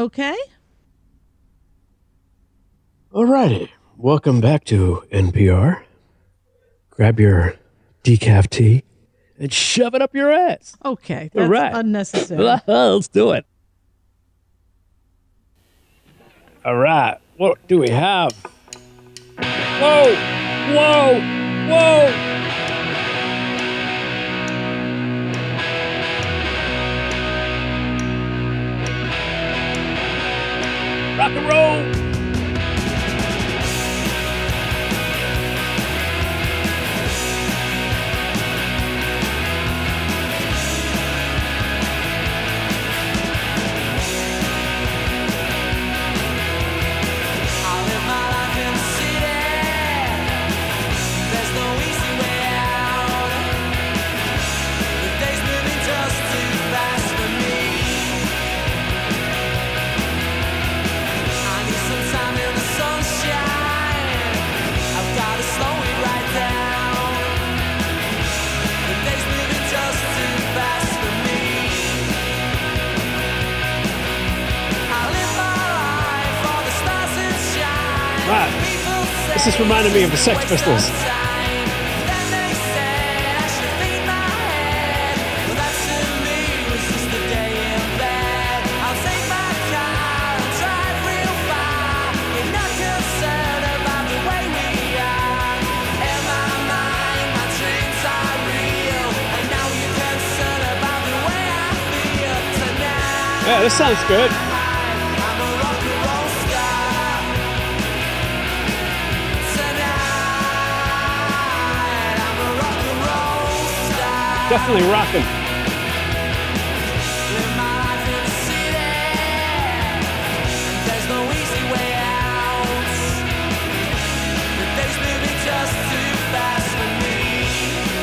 Okay. Alrighty. Welcome back to NPR. Grab your decaf tea and shove it up your ass. Okay. That's All right. unnecessary. Let's do it. All right. What do we have? Whoa! Whoa! Whoa! Rock and roll! This is reminding me of the Sex Pistols. Yeah, this sounds good. Definitely rocking.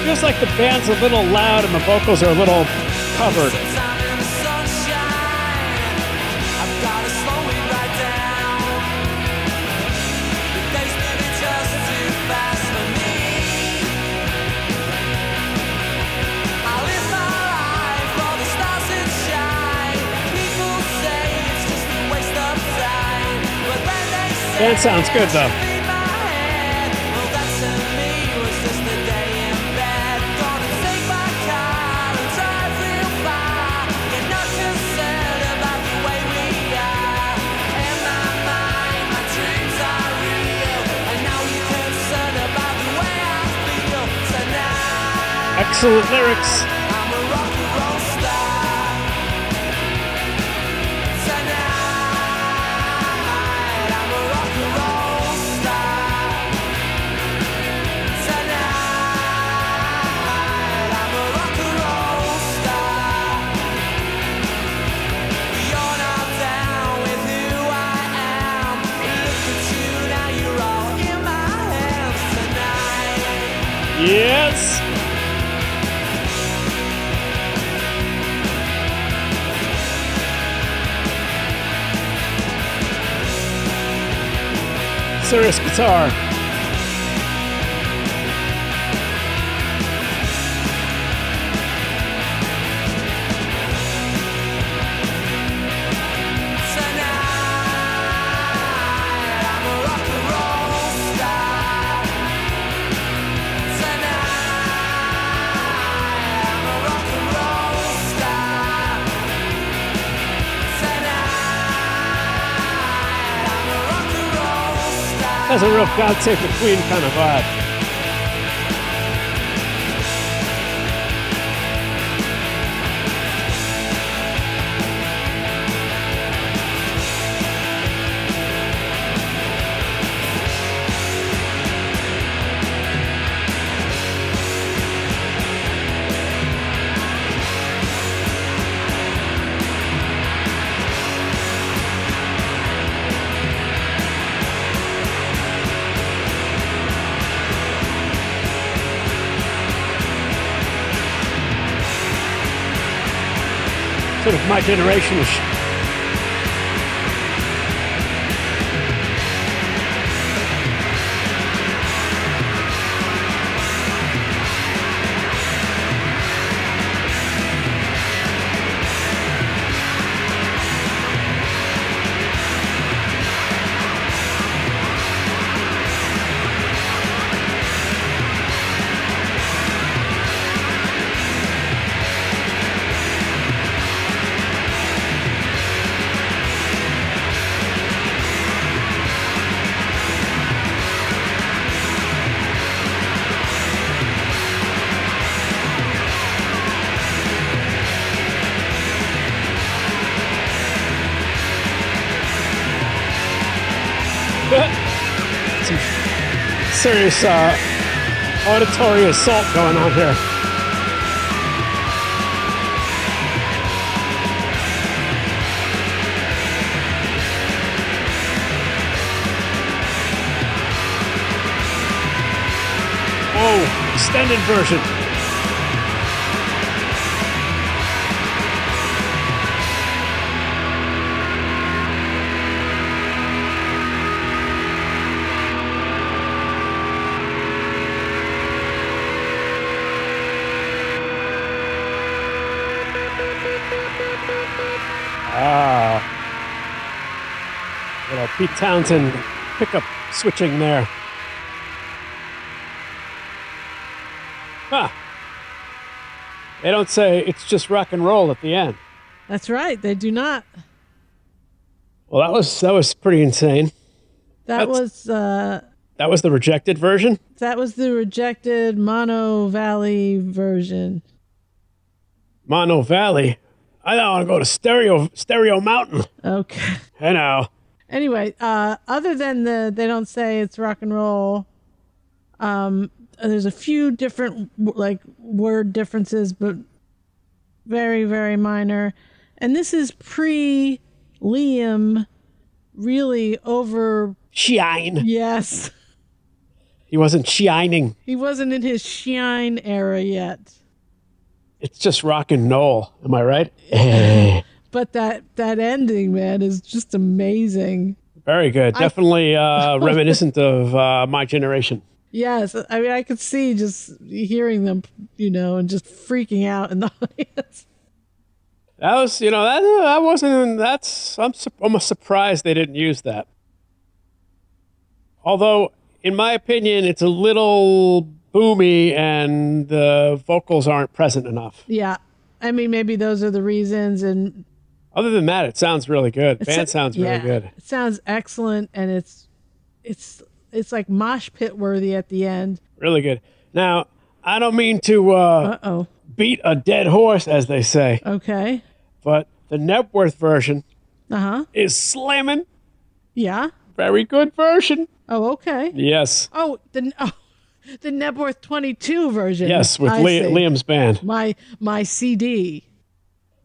Feels like the band's a little loud and the vocals are a little covered. That sounds good, though. Excellent lyrics. Yes. Serious guitar. That's a real God Save the Queen kind of vibe. Sort of my generation-ish. serious auditory assault going on here. Whoa, extended version. Little Pete Townsend pickup switching there. Huh. They don't say it's just rock and roll at the end. That's right. They do not. Well, that was pretty insane. That was the rejected version? That was the rejected Monnow Valley version. Monnow Valley? I don't want to go to Stereo Mountain. Okay. I know. Anyway, other than they don't say it's rock and roll, there's a few different like word differences, but very, very minor. And this is pre-Liam really over... Shine. Yes. He wasn't shining. He wasn't in his shine era yet. It's just rock and roll. Am I right? But that ending, man, is just amazing. Very good. Definitely reminiscent of my generation. Yes. I mean, I could see just hearing them, and just freaking out in the audience. That was, that wasn't, I'm almost surprised they didn't use that. Although, in my opinion, it's a little boomy and the vocals aren't present enough. Yeah. I mean, maybe those are the reasons. And other than that, it sounds really good. Band sounds really good. It sounds excellent, and it's like mosh pit worthy at the end. Really good. Now, I don't mean to beat a dead horse, as they say. Okay. But the Nebworth version is slamming. Yeah. Very good version. Oh, okay. Yes. Oh, the Nebworth 22 version. Yes, with Liam's band. My CD.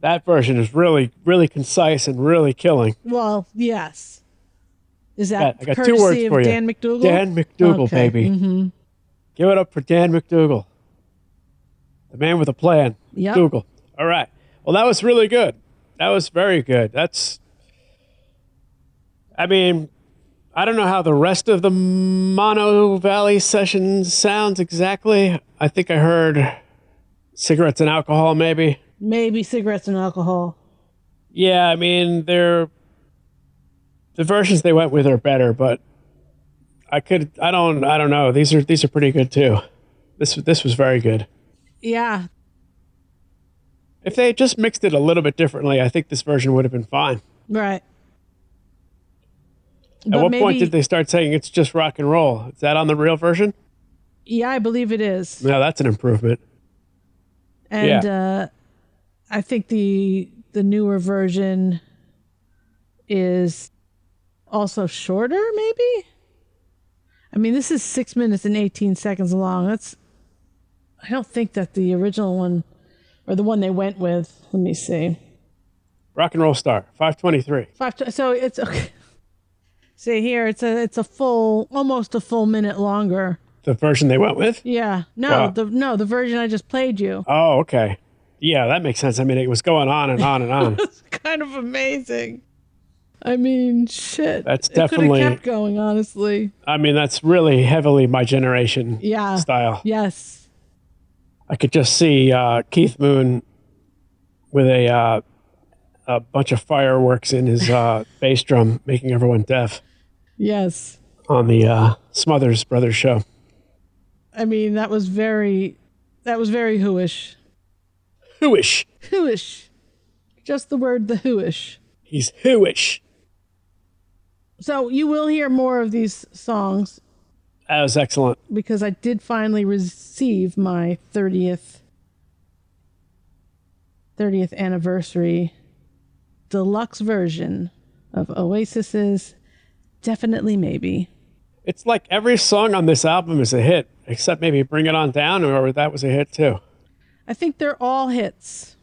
That version is really, really concise and really killing. Well, yes. Is that I got courtesy 2 words of for you. Dan McDougall? Dan McDougall, okay. baby. Mm-hmm. Give it up for Dan McDougall. The man with a plan. Yep. McDougall. All right. Well, that was really good. That was very good. I don't know how the rest of the Monnow Valley session sounds exactly. I think I heard cigarettes and alcohol, maybe. Maybe cigarettes and alcohol. Yeah, the versions they went with are better, but I don't know. These are pretty good too. This was very good. Yeah. If they had just mixed it a little bit differently, I think this version would have been fine. Right. At what point did they start saying it's just rock and roll? Is that on the real version? Yeah, I believe it is. No, that's an improvement. And I think the newer version is also shorter, maybe? I mean, this is 6 minutes and 18 seconds long. I don't think that the original one, or the one they went with, let me see. Rock and Roll Star, 5:23. So it's okay. See here, it's a full, almost a full minute longer. The version they went with? Yeah. No, wow. The version I just played you. Oh, okay. Yeah, that makes sense. I mean, it was going on and on and on. It's kind of amazing. I mean, shit. That's definitely... It could have kept going, honestly. I mean, that's really heavily my generation style. Yes. I could just see Keith Moon with a bunch of fireworks in his bass drum, making everyone deaf. Yes. On the Smothers Brothers show. I mean, that was very whoish. Whoish. Whoish. Just the word, the whoish. He's whoish. So you will hear more of these songs. That was excellent. Because I did finally receive my 30th anniversary deluxe version of Oasis's Definitely Maybe. It's like every song on this album is a hit, except maybe Bring It On Down, or that was a hit too. I think they're all hits.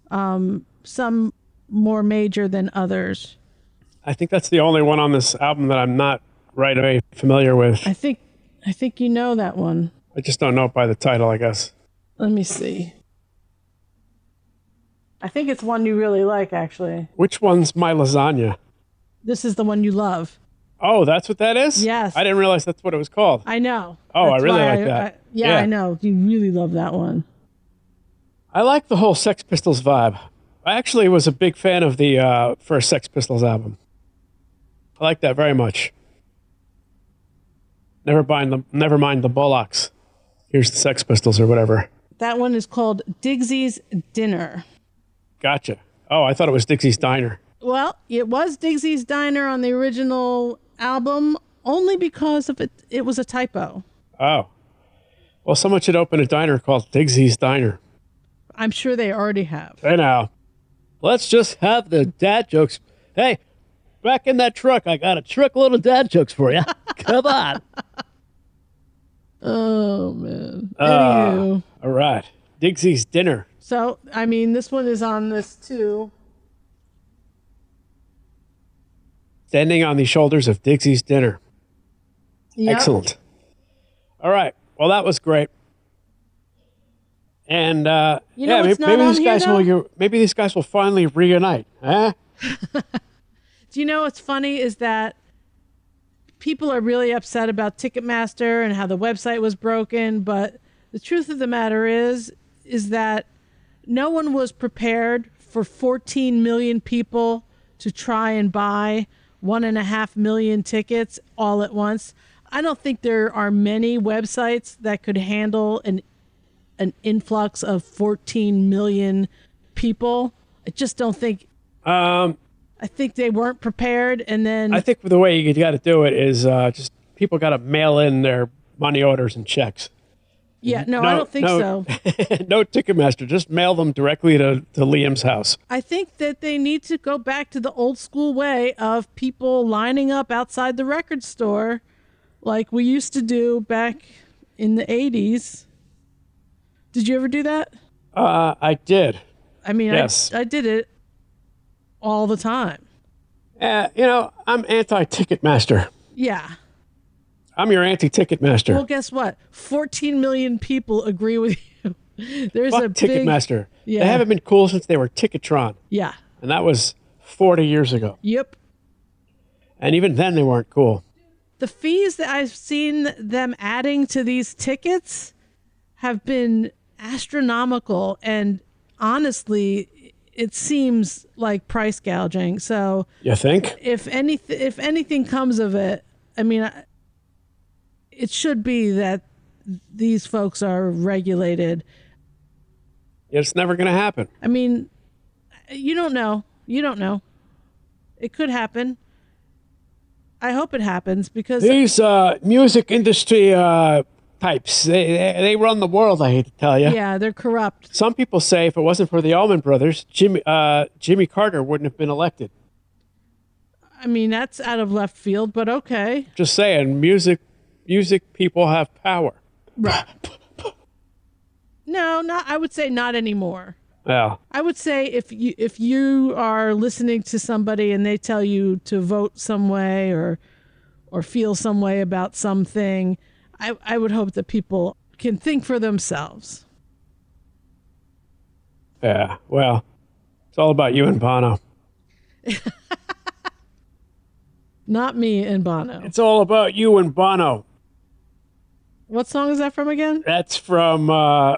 Some more major than others. I think that's the only one on this album that I'm not right away familiar with. I think you know that one. I just don't know it by the title, I guess. Let me see. I think it's one you really like, actually. Which one's My Lasagna? This is the one you love. Oh, that's what that is? Yes. I didn't realize that's what it was called. I know. Oh, That's I really why like that. Yeah, I know. You really love that one. I like the whole Sex Pistols vibe. I actually was a big fan of the first Sex Pistols album. I like that very much. Never mind the Bullocks. Here's the Sex Pistols or whatever. That one is called Digsy's Dinner. Gotcha. Oh, I thought it was Dixie's Diner. Well, it was Digsy's Diner on the original album, only because of it was a typo. Oh. Well, someone should open a diner called Dixie's Diner. I'm sure they already have. Hey now. Let's just have the dad jokes. Hey, back in that truck, I got a truckload of dad jokes for you. Come on. Oh, man. Anywho. All right. Dixie's Dinner. So, I mean, this one is on this too. Standing on the shoulders of Dixie's Dinner. Yep. Excellent. All right. Well, that was great. And You know what's not on here, though? maybe these guys will finally reunite. Huh? Do you know what's funny is that people are really upset about Ticketmaster and how the website was broken, but the truth of the matter is that no one was prepared for 14 million people to try and buy 1.5 million tickets all at once. I don't think there are many websites that could handle an influx of 14 million people. I just don't think. I think they weren't prepared, and then I think the way you got to do it is just people got to mail in their money orders and checks. Yeah, no, I don't think so. No Ticketmaster. Just mail them directly to Liam's house. I think that they need to go back to the old school way of people lining up outside the record store like we used to do back in the 80s. Did you ever do that? I did. I mean, yes. I did it all the time. I'm anti-Ticketmaster. Yeah. I'm your anti-Ticketmaster. Well, guess what? 14 million people agree with you. There's Fuck a Ticketmaster. Yeah. They haven't been cool since they were Ticketron. Yeah. And that was 40 years ago. Yep. And even then they weren't cool. The fees that I've seen them adding to these tickets have been astronomical, and honestly, it seems like price gouging. So you think? If anything comes of it, I mean, it should be that these folks are regulated. It's never going to happen. I mean, you don't know. You don't know. It could happen. I hope it happens because these music industry types, they run the world, I hate to tell you. Yeah, they're corrupt. Some people say if it wasn't for the Allman Brothers, Jimmy Carter wouldn't have been elected. I mean, that's out of left field, but okay. Just saying, music people have power. Right. No, I would say not anymore. Yeah. I would say if you are listening to somebody and they tell you to vote some way or feel some way about something, I would hope that people can think for themselves. Yeah. Well, it's all about you and Bono. Not me and Bono. It's all about you and Bono. What song is that from again? That's from, I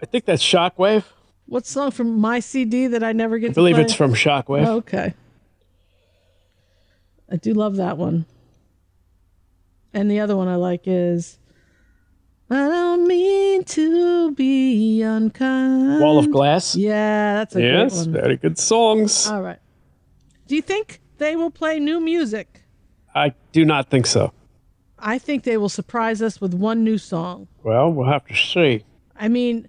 think that's Shockwave. What song from my CD that I never get to play? I believe play? it's from Shockwave. Oh, okay. I do love that one. And the other one I like is I don't mean to be unkind. Wall of Glass? Yeah, that's a great one. Yes, very good songs. All right. Do you think they will play new music? I do not think so. I think they will surprise us with one new song. Well, we'll have to see. I mean,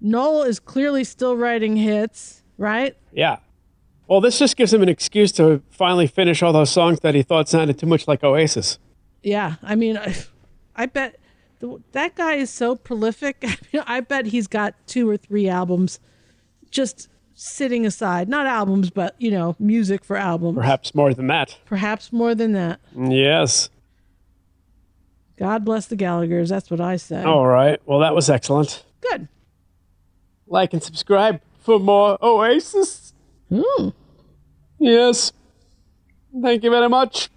Noel is clearly still writing hits, right? Yeah. Well, this just gives him an excuse to finally finish all those songs that he thought sounded too much like Oasis. Yeah, I mean, I bet that guy is so prolific. I bet he's got 2 or 3 albums just sitting aside. Not albums, but, music for albums. Perhaps more than that. Perhaps more than that. Yes. God bless the Gallaghers. That's what I say. All right. Well, that was excellent. Good. Like and subscribe for more Oasis. Ooh. Yes. Thank you very much.